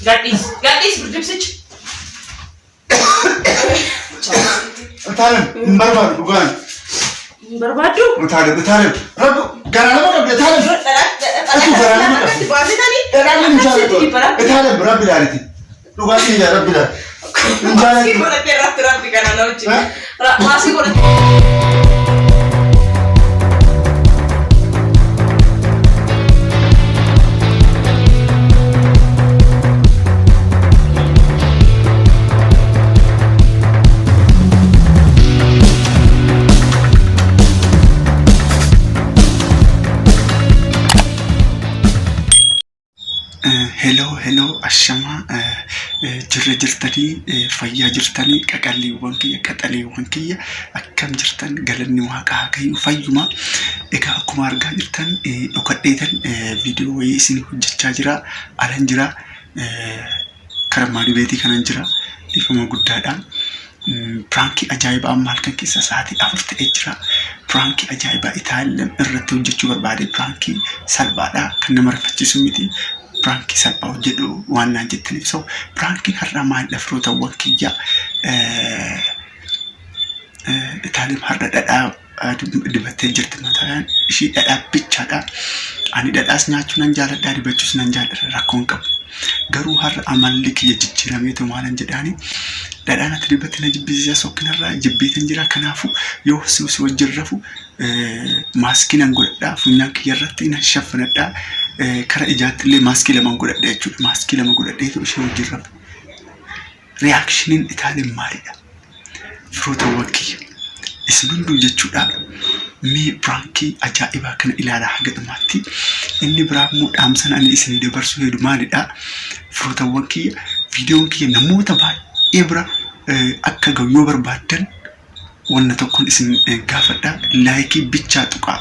Gadis berdipsich. Tanem, barbar bukan. Berbadu. Tanem. Rabu, garana mana dia tanem. Aku garana mana? Basi tadi. Tanem mencari. Tanem berapa hari ini? Lupa sih ya Rabbi dah. Masih boleh berat di kanan aja. Masih boleh. Hello ashama jirtanii fayyaa jirtanii qaqalleewwan kiyya qaxaleewwan kiyya akkam jirtan galanni waaqaa kayyu fayyuma egaa akkuma argaa jirtan dhokadheetan viidiyoo wayii isin hojjechaa jira alan jira karamaadii beetii kanan jira ifama guddaadhaan pranki ajaa'ibaa amma halkan keessa sa'aatii 4 ta'ee jira pranki ajaa'ibaa Itaaliyaan irratti hojjechuu barbaade pranki salphaadha kan nama rifachiisu miti pranki salphaa hojjedhu waan naan jettaniif so pranki har'a maal firoota wankiyya Itaaliyaan har'a dhadhaa dibattee jirti mataan ishii dhadhaa bichaadha ani dhadhaas nyaachuu nan jaaladha dibachuus nan jaaladha rakkoon qabu garuu har'a amalli kiyya jijjiirameetu maalan jedhaani dhadhaan ati dibattee na jibbisiisa sokkinarraa jibbiitan jira kanaafu yoo si wajjin rafu maaskii nan godhadhaa funyaan kiyya irratti nan shaffanadhaa kara ijaatti illee maaskii lama godhadhaa jechuudha maaskii lama godhadheetu ishee wajjin rafu reaakshiniin Itaaliyaan maalidha firoota wankiyya isin hunduu jechuudha mee pranki ajaa'ibaa kana ilaalaa haga dhumaatti inni biraa immoo dhaamsan ani isinii dabarsuu heedu maalidha firoota wankiyya viidiyoon kiyya namoota baay'ee bira akka gahu yoo barbaaddan wanna tokkoon isin gaafadha laayikii bichaa tuqaa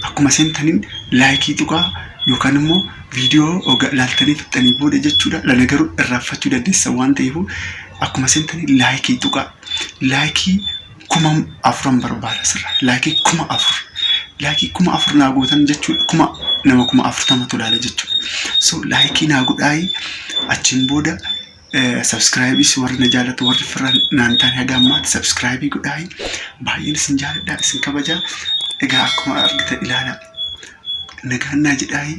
akkuma seentaniin laayikii tuqaa yookaan immoo viidiyoo laaltanii fixxanii booda jechuudha lana garuu irraanfachuu dandeessa waan ta'eef akkuma seentanii laayikii tuqaa laayikii 4,000 barbaada sirra laayikii 4,000 laayikii 4,000 naa gootan jechuudha nama 40,000 ilaala jechuudha so laayikii naa godhaayi achiin booda subscribe warri na jaalatu warri firran naan taane haga ammaatti subscribe godhaayi baay'een isin jaaladha isin kabajaa egaa akkuma argitan ilaala nagaannaa jedhaayi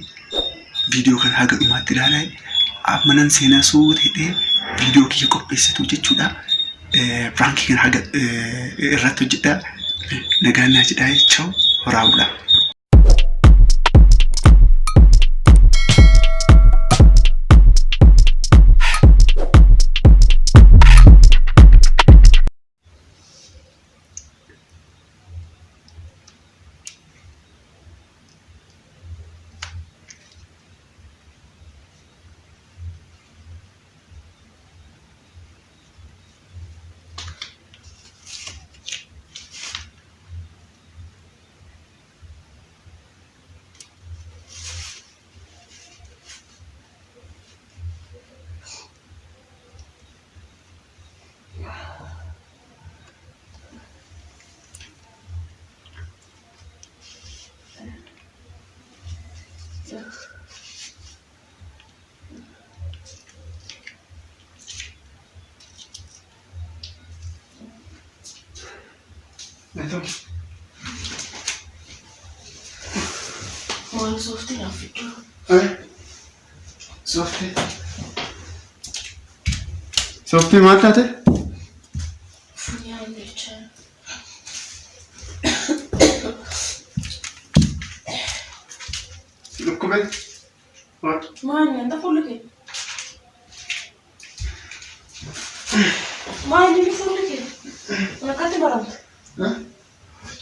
viidiyoo kana haga dhumaatti ilaalaayi ammanan seenaa suuta hidhee viidiyoo kiyya qopheessitu jechuudha pranki kana haga irratti hojjedha nagaannaa jedhaayi ciao horaawudha. Maal sooftii naaf fiduu? Sooftii maal taate? Funyaan jecha. Lukkube? Maal nyaata fuulli kee? Maal inni fuulli kee? Akkatti baramte?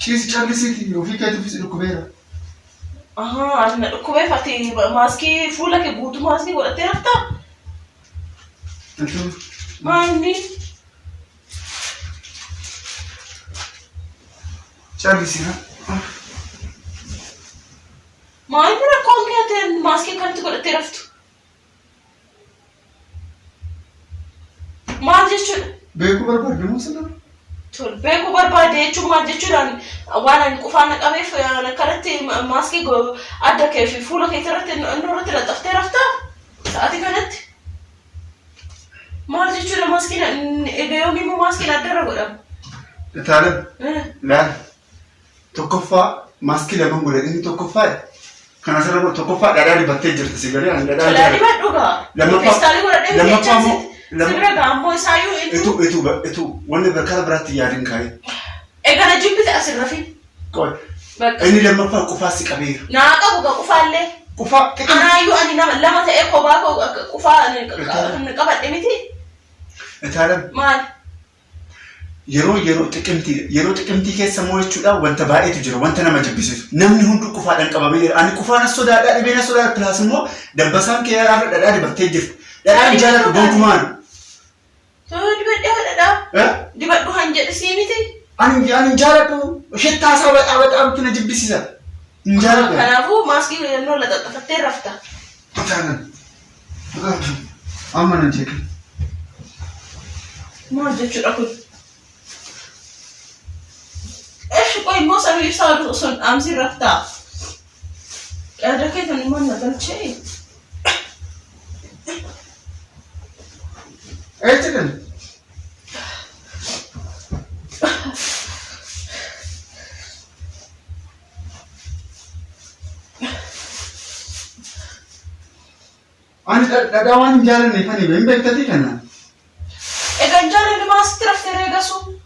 Ciisi callisiiti ofii keetiifis dhukkubeera. Ati na dhukkubeef ati maaskii fuula kee guutuu maaskii godhattee raftaa? Maal inni? Callisiina. Maal inni rakkoon kee ati maaskii akkamitti godhattee raftu? Maal jechuudha? Beekuu barbaadde moo sana? Beekuu barbaade jechuun maal jechuudhaan waan ani qufaan qabeef akkanatti maaskii adda kee fi fuula kee irratti inni irratti laxaftee raftaa? يومي مو ماسكين أدرى ولا تعرف لا تكفى ماسكي لما نقول إني تكفى كان أصلا تكفى لا لا بتجر تسيجاري أنا لا لا لا بدوغا لما فامو سبرا غامبو سايو إتو وانا بكرة براتي يارين كاي إيه كان جيب بس أسر رفي كوي إني لما فا كفى سكابير ناقة بوغا كفى اللي كفى أنا أيو أني نام لما تأكل باكو كفى نكبر إمتى تعرف ما yeroo xiqqimtii keessa moo jechuudha wanta baay'eetu jira wanta nama jibbisiisu namni hundi kufaadhaan qabamee jira ani kufaan sodaadhaa dhibeen sodaa pilaas immoo dabbasaan kee irraa dhadhaa dibattee jirti dhadhaan jaalatu gonkumaan dibadhu han jedhisii miti ani jaalatu shittaasaa baxaabatu na jibbisiisa hin jaalatu kanaafuu maaskii yennoo la xaxxafattee rafta amma nan jeekan maal jechuudha kun إيش قوي موسى يصير أصلا أمزي رفتا هذا كيف نمان نقول شيء إيش تقول أنا داوان جالني فني بين بيتي كنا إذا جالني ما استرفت رجسو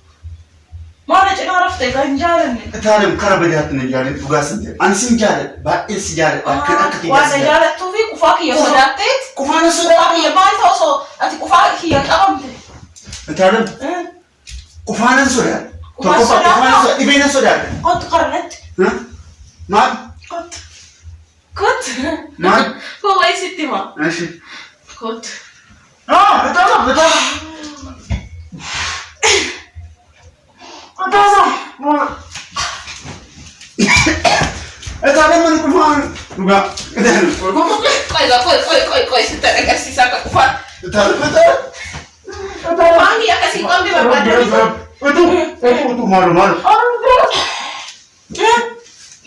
ما رجع عرفت كان جارني تعلم كربديات نجاري تقاسم أنا سنجار بائس جار أكتر وانا جارت توفي كفاك يا صدقت كفانا صدق يا ما يتوصل أنت كفاك هي كلامك تعلم كفانا صدق كفانا صدق إبينا صدق قد قرنت ما كنت ما هو أي ستي ما ماشي كنت بتعرف تعلم من كفان نبغى كوي ستة كاسي ساكا كفان تعلم كفان يا كاسي كم دي بابا itu malu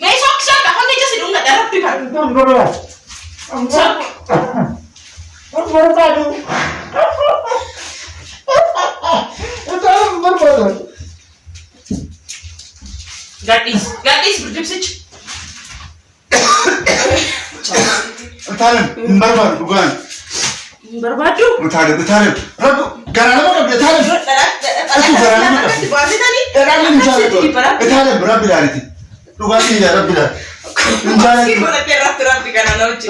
ما يسوق ساكا هم يجلس يدون نتعرف بكار gadis berdipsich تعلم بربر بقول berbadu تعلم رب قال ما تعلم تعلم رب دارتي لغاتي يا رب دار masih boleh terap kan ana uci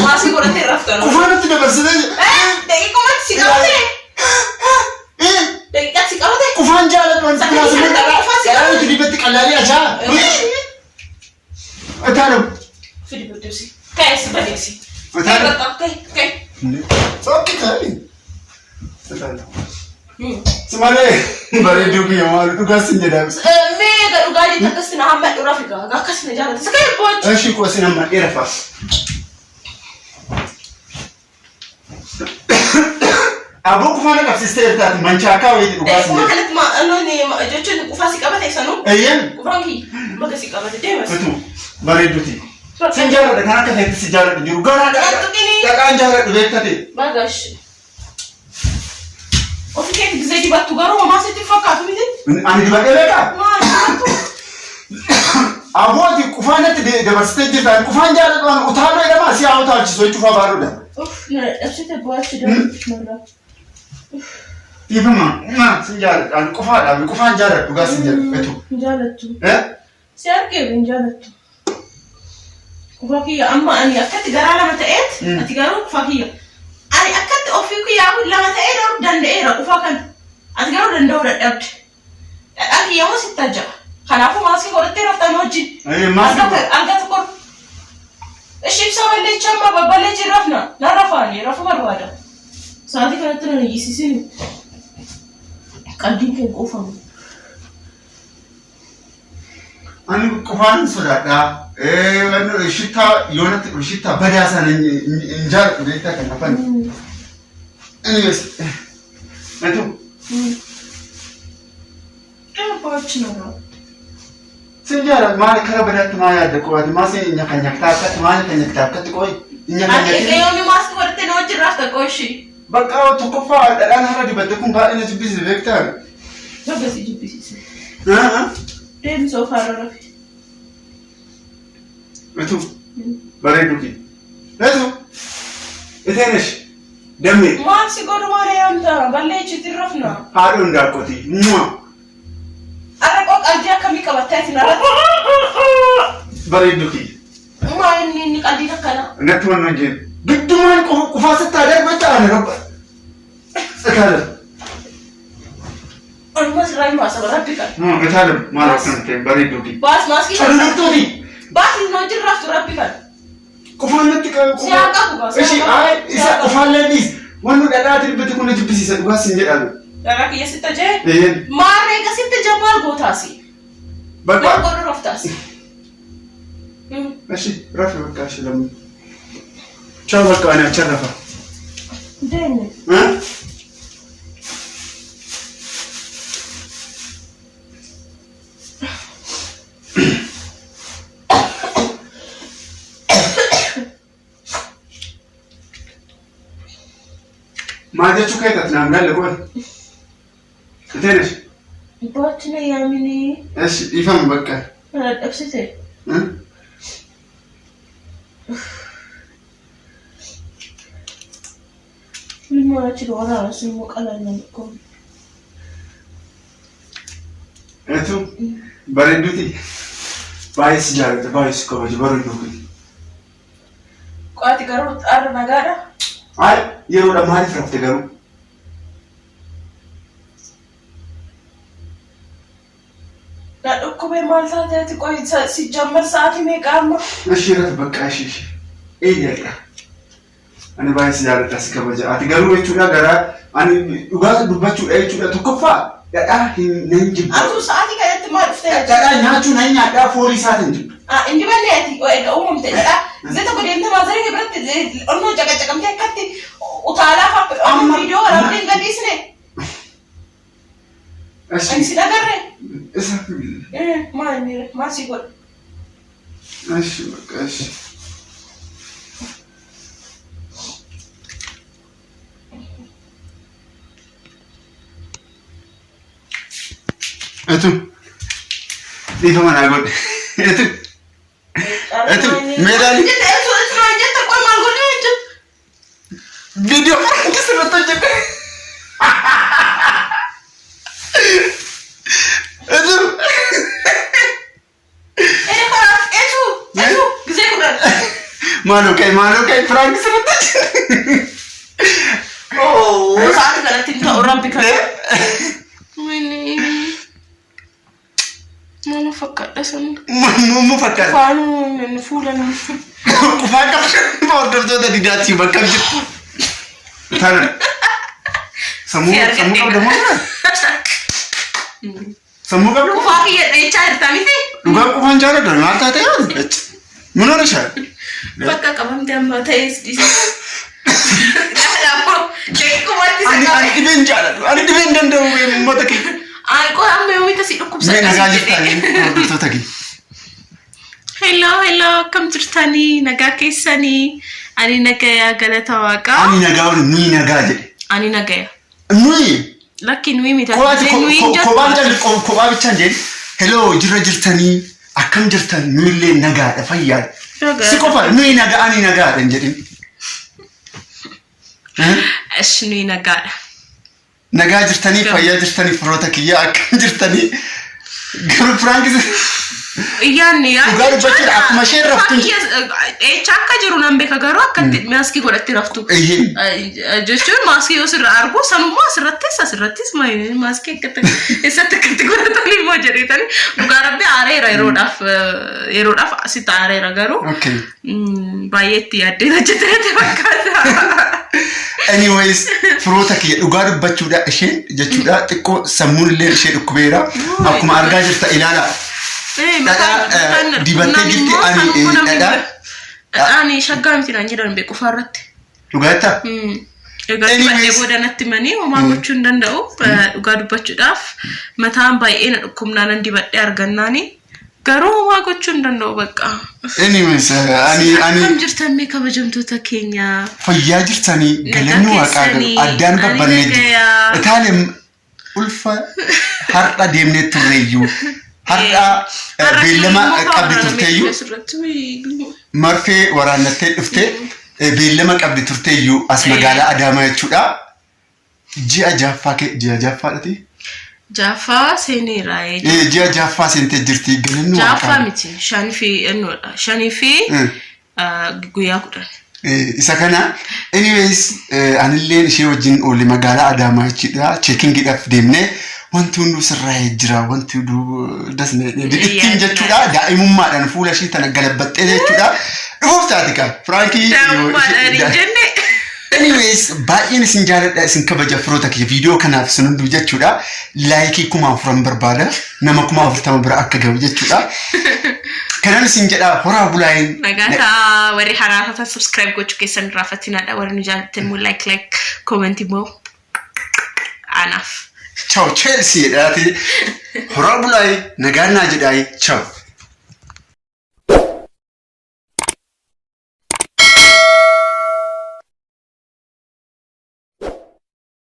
masih boleh terap kan كفانا تبص dek kok masih kamu deh dek kasih kamu deh كفان جالت من سكاس من تعالوا تدي بتك على لي أجا تعلم في بدوسي كايس بديسي تعلم كاي اوكي تعالي سمعني بريدو كي يوم على تقاسين جدا بس ميدا وقاعد تقسنا محمد ورافقه قاكسنا جارة سكاي بوت ايش كوسين ما يرفع أبوك فانا كفسيستير تات منشاكا ويدي قاسين ما كانت ما أنوني جوتشن كفاسي كابت يسانو أيام كفانكي ما كسي كابت ديمس فتو بريدوتي سنجارة ده كنا كهيت سنجارة جرو غارا ده كان جارة بيتاتي باغاش وفي كيف بزيدي باتو غارو ما ستفكاتو ميدي أنا دي بقى لك ما شاتو أبوك كفانة ده برستيجي تان كفان جارة كمان أتابع إذا ما سيا أتابع شيء تشوفه بارو ده أوف نفسي بواتش ده مرة ما سنجارة أنا كفان جارة بقى سنجارة بتو جالتو سياركي بين جالتو كفاكية أما أني أكدت جرا لما تأت أتجارو كفاكية أني أكدت أوفيكو يا لما تأت أروح دنديرة كفاكن أتجارو دندورة أبد أكيد يوم ستة خلافو ماسك قرطة رفتا نوجي ألقى تقول إيش يسوي اللي يجمع ببلج رفنا لا رفاني رفو مروادا ساعتي كانت ترى يسيسين قديم كان أوفهم أنا كفان صدقة وأنا شتا يونت شتا بدأ سنة إنجار بيتا كنا فن أنا بس نتو أنا باتشنا سنجار ما نكره بدأت ما يادك واد ما سين إنك تابك ما إنك تابك تقول إنك أنا كيومي ماسك ورتين وجه رافتا كوشي بقى تكفى الآن هذا بدكم بقى إنه تبيز فيكتور بس يجيب ها دين سوف أعرف أنتو بريدوكي أنتو إثنيش دمي ما سيقول ما ريان تا بلّيش ترفنا هارون داكوتي مو أنا قلت أجيا كمي كبتاتي نرد بريدوكي ما إني قلدي نكنا نتمنى نجيب بدون كفاسة تاريخ بتاعنا رب أكلم أنا ما سراي ما سبب ربك أكلم ما لكن بريدوكي بس ما سكين أنا نتوني بس ما جرّفت ربك كفانة تك سياقة بس إيش إذا كفانة ليس وانو دلات اللي بتكون نجيب سيسا وقاس نجيب أنا لكن يا ستة جاي إيه ما رأيك ستة جمال قوتاسي ما بقى قول رفتاسي ماشي رافع بكاش لما شو بقى أنا أتشرفه ديني ها ما جت شو كده تنام قال لك وين تدريش باتنا يا مني ايش يفهم بقى أنا أبسطي ها لما أجل وراء رسول مقالة لكم انتو بريدوتي بايس جارت بايس كوبج بريدوتي قاتي قررت أرنا قارة هاي يرو لما هاي فرقت قرو لا أكوبي مالتا تاتي قوي سيجمر ساعتي ميقامة أشيرت بقى أشيش إيه يا أنا بايس جارت أسكا بجا أتقرو يتونا قرا أنا يقال دبتو يتونا تكفى يا ننجب أنتو ساعتي كانت ما رفتها يا ناتو نيا يا فوري ساعة نجب إني بنيتي وإيقا أمم تجدا زي تقول أنت ما زري برت أنو جاكا جاكا متكتي وطالع أمم فيديو رابطين قديسني أشي أنسي نقرر إسحب إيه ما أمير ما سيقول أشي بقى أشي أتو دي فما نقول أتو ميراني فيديو كسر التجربة أتو مالو كاي فرانك كسر التجربة أوه ساعتي كانت أنت أورامبي ما فكرت أصلا مو فكر فانو نفولا فكر ما أقدر ده ديداتي بكم جت ثاني سمو قبل ما سمو قبل كفاكي يتشاهد تاميتي لقى كفان جارة ده ما تعرف من وين شايف فكر كمان دم تايس دي لا مو كيكو ما أنا تبين جارة أنا تبين دندو ما تكي أنا أمي ومي تسيركم مين نجاج ثاني تو تكي hello كم جرتني نجاكي سني أنا نجايا قلت واقع أنا نجاور مي نجاج أنا نجايا مي لكن مي متى كوبان جل كوبان بتشانجين hello جرتني أكم جرتني مي اللي نجاج فيا سكوفا مي نجاج أنا نجاج إنجلين إيش مي نجاج نجاج جرتني فيا جرتني فروتك يا أكم جرتني قبل فرانكس يعني قالوا بكر أكما شيء رفتو چاكا جرو نامبه كغارو أكنت ماسكي قولتي رفتو جشون ماسكي يوسر أرجو سانو ما سرتيس ما يعني ماسكي كت إسات كت قولتني ما جريتني وقارب عاري يروداف ستاري رغارو أوكي بايتي أدي نجتري تبكاتا anyways فروتك يا قارب بتشودا إشين جتشودا تكو سمون اللي إشين كبيرة أكما أرجع جرت إلالا دي بتجي أنا شجعت نانجيران بكفارات لقيتها anyways يبغى نتمنى وما بتشون دنداو فقارب بتشوداف مثلاً بايين كم نان دي بتأرجناني garuu waa gochuu hin danda'u bakka. Anyways, Kam jirtan mee kabajamtoota keenya. Fayyaa jirtanii galanni waaqaa addaan babbanee jira. Itaalim ulfa har'a deemnee turreeyyuu. Har'a beellama qabdi turteeyyuu. Marfee waraannattee dhuftee beellama qabdi turteeyyuu as magaalaa Adaamaa jechuudha. Ji'a jaffaadhaati. Jaffaa seeneera. Ji'a jaffaa seentee jirti galanni waaqaa. Jaffaa miti shanii fi guyyaa 10. Isa kana anyways anilleen ishee wajjin oolle magaalaa Adaamaa jechuudha. Checkingiidhaaf deemnee wanti hunduu sirraa'ee jira. Wanti hunduu dasne ittiin jechuudha. Daa'imummaadhaan fuula ishee tana galabbaxxee jechuudha. Dhufuuf taati kan Firankii. Daa'imummaadhaan hin jenne. Anyways, baay'een isin jaaladha isin kabaja firoota kiyya viidiyoo kanaaf isin hunduu jechuudha. Laayikii 1000 barbaada. Nama 40 bira akka gahu jechuudha. Kanan isin jedha horaa bulaayin. Nagata warri haraafata subscribe gochuu keessan raafatinaadha. Warri nu jaallattan immoo like comment immoo anaaf. Ciao Chelsea dhaati. Horaa bulaayin nagaan naa jedhaayi. Ciao.